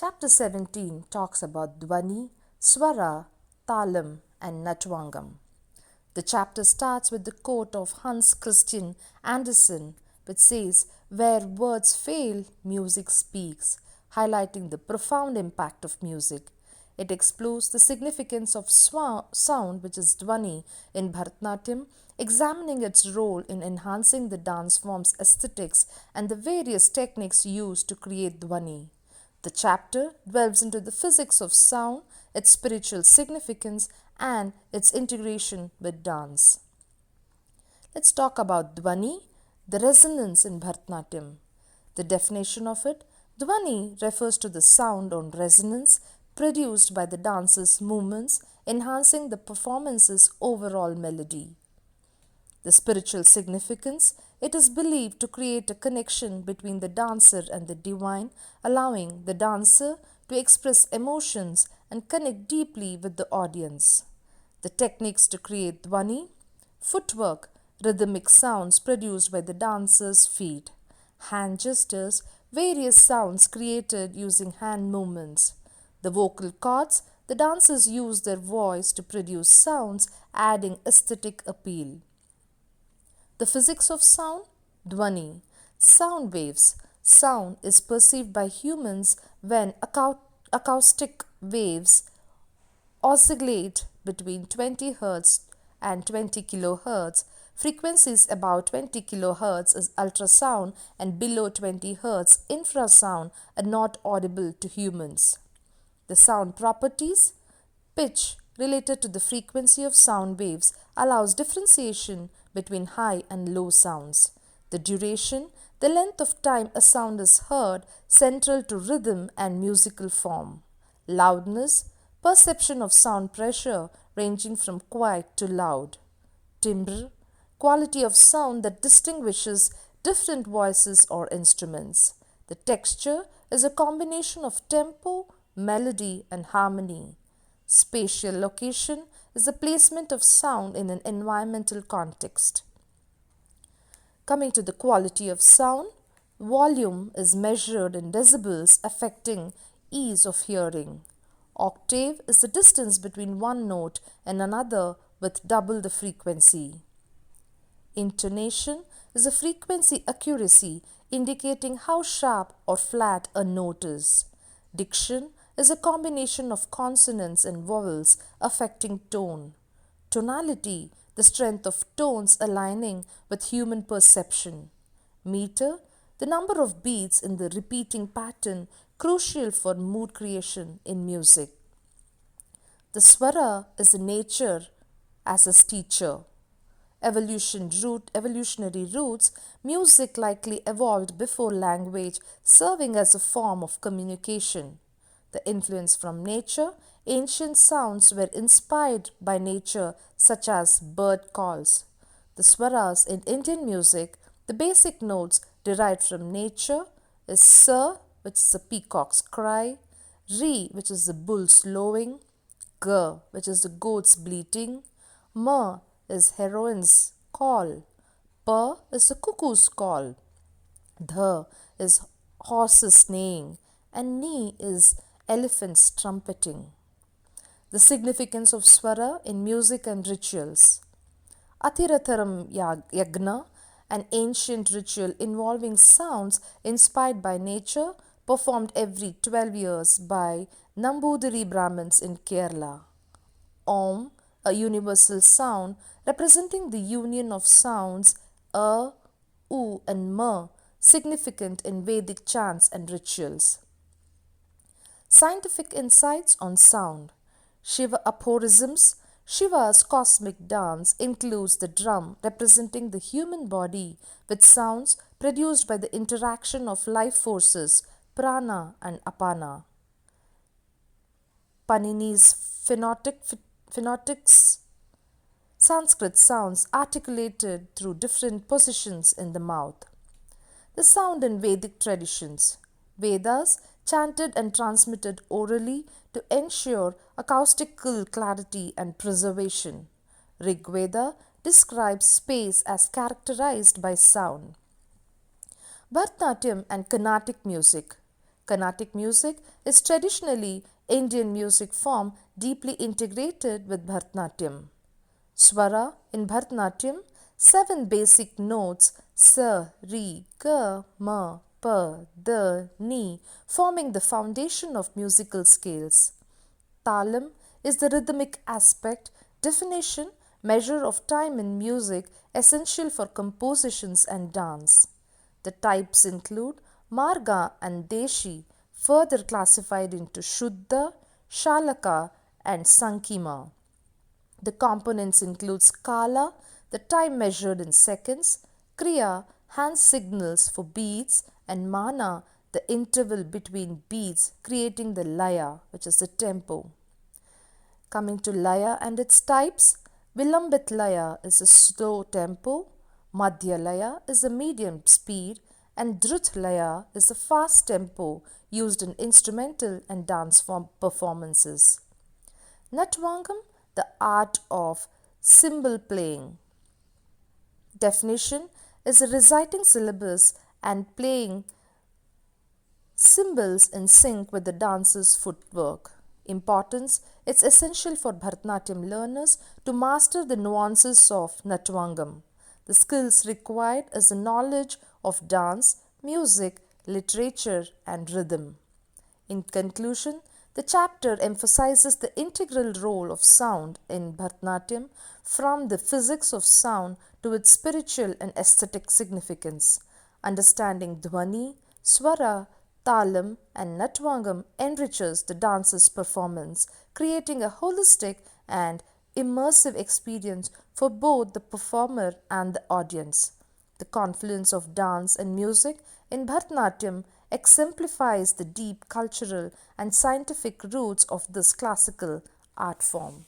Chapter 17 talks about Dhwani, Swara, Talam, and Nattuwangam. The chapter starts with the quote of Hans Christian Andersen, which says, "Where words fail, music speaks," highlighting the profound impact of music. It explores the significance of sound, which is Dhwani, in Bharatanatyam, examining its role in enhancing the dance form's aesthetics and the various techniques used to create Dhwani. The chapter delves into the physics of sound, its spiritual significance, and its integration with dance. Let's talk about Dhwani, the resonance in Bharatanatyam. The definition of it: Dhwani refers to the sound on resonance produced by the dancer's movements, enhancing the performance's overall melody. The spiritual significance: it is believed to create a connection between the dancer and the divine, allowing the dancer to express emotions and connect deeply with the audience. The techniques to create Dhwani: footwork, rhythmic sounds produced by the dancer's feet; hand gestures, various sounds created using hand movements; the vocal cords, the dancers use their voice to produce sounds, adding aesthetic appeal. The physics of sound: Dhwani, sound waves. Sound is perceived by humans when acoustic waves oscillate between 20 Hz and 20 kHz. Frequencies above 20 kHz is ultrasound and below 20 Hz infrasound are not audible to humans. The sound properties: pitch, related to the frequency of sound waves, allows differentiation between high and low sounds. The duration, the length of time a sound is heard, central to rhythm and musical form. Loudness, perception of sound pressure ranging from quiet to loud. Timbre, quality of sound that distinguishes different voices or instruments. The texture is a combination of tempo, melody, and harmony. Spatial location is the placement of sound in an environmental context. Coming to the quality of sound, volume is measured in decibels, affecting ease of hearing. Octave is the distance between one note and another with double the frequency. Intonation is a frequency accuracy, indicating how sharp or flat a note is. Diction is a combination of consonants and vowels affecting tone. Tonality, the strength of tones aligning with human perception. Meter, the number of beats in the repeating pattern, crucial for mood creation in music. The Swara is the nature as a teacher. Evolutionary roots: music likely evolved before language, serving as a form of communication. The influence from nature: ancient sounds were inspired by nature, such as bird calls. The swaras in Indian music: the basic notes derived from nature is sa, which is the peacock's cry; ri, which is the bull's lowing; ga, which is the goat's bleating; ma is heroine's call; pa is the cuckoo's call; dha is horse's neighing; and ni is elephant's trumpeting. The significance of Swara in music and rituals. Atiratharam Yagna, an ancient ritual involving sounds inspired by nature, performed every 12 years by Nambudiri Brahmins in Kerala. Om, a universal sound representing the union of sounds a, u, and ma, significant in Vedic chants and rituals. Scientific insights on sound. Shiva aphorisms. Shiva's cosmic dance includes the drum, representing the human body, with sounds produced by the interaction of life forces, prana and apana. Panini's phonetics. Sanskrit sounds articulated through different positions in the mouth. The sound in Vedic traditions. Vedas chanted and transmitted orally to ensure acoustical clarity and preservation. Rig Veda describes space as characterized by sound. Bharatanatyam and Carnatic music. Carnatic music is traditionally Indian music form deeply integrated with Bharatanatyam. Swara in Bharatanatyam, 7 basic notes sa, re, ga, ma, pa, da, ni forming the foundation of musical scales. Talam is the rhythmic aspect, definition, measure of time in music essential for compositions and dance. The types include Marga and Deshi, further classified into Shuddha, Shalaka, and Sankima. The components include Kala, the time measured in seconds, Kriya, hand signals for beats, and Mana, the interval between beats, creating the Laya, which is the tempo. Coming to Laya and its types, Vilambit Laya is a slow tempo, Madhya Laya is a medium speed, and Drut Laya is a fast tempo used in instrumental and dance form performances. Nattuwangam, the art of cymbal playing. Definition is a reciting syllabus and playing cymbals in sync with the dancer's footwork. Importance: it's essential for Bharatanatyam learners to master the nuances of Nattuwangam. The skills required is the knowledge of dance, music, literature, and rhythm. In conclusion, the chapter emphasizes the integral role of sound in Bharatanatyam, from the physics of sound to its spiritual and aesthetic significance. Understanding Dhwani, Swara, Talam, and Nattuwangam enriches the dancer's performance, creating a holistic and immersive experience for both the performer and the audience. The confluence of dance and music in Bharatanatyam exemplifies the deep cultural and scientific roots of this classical art form.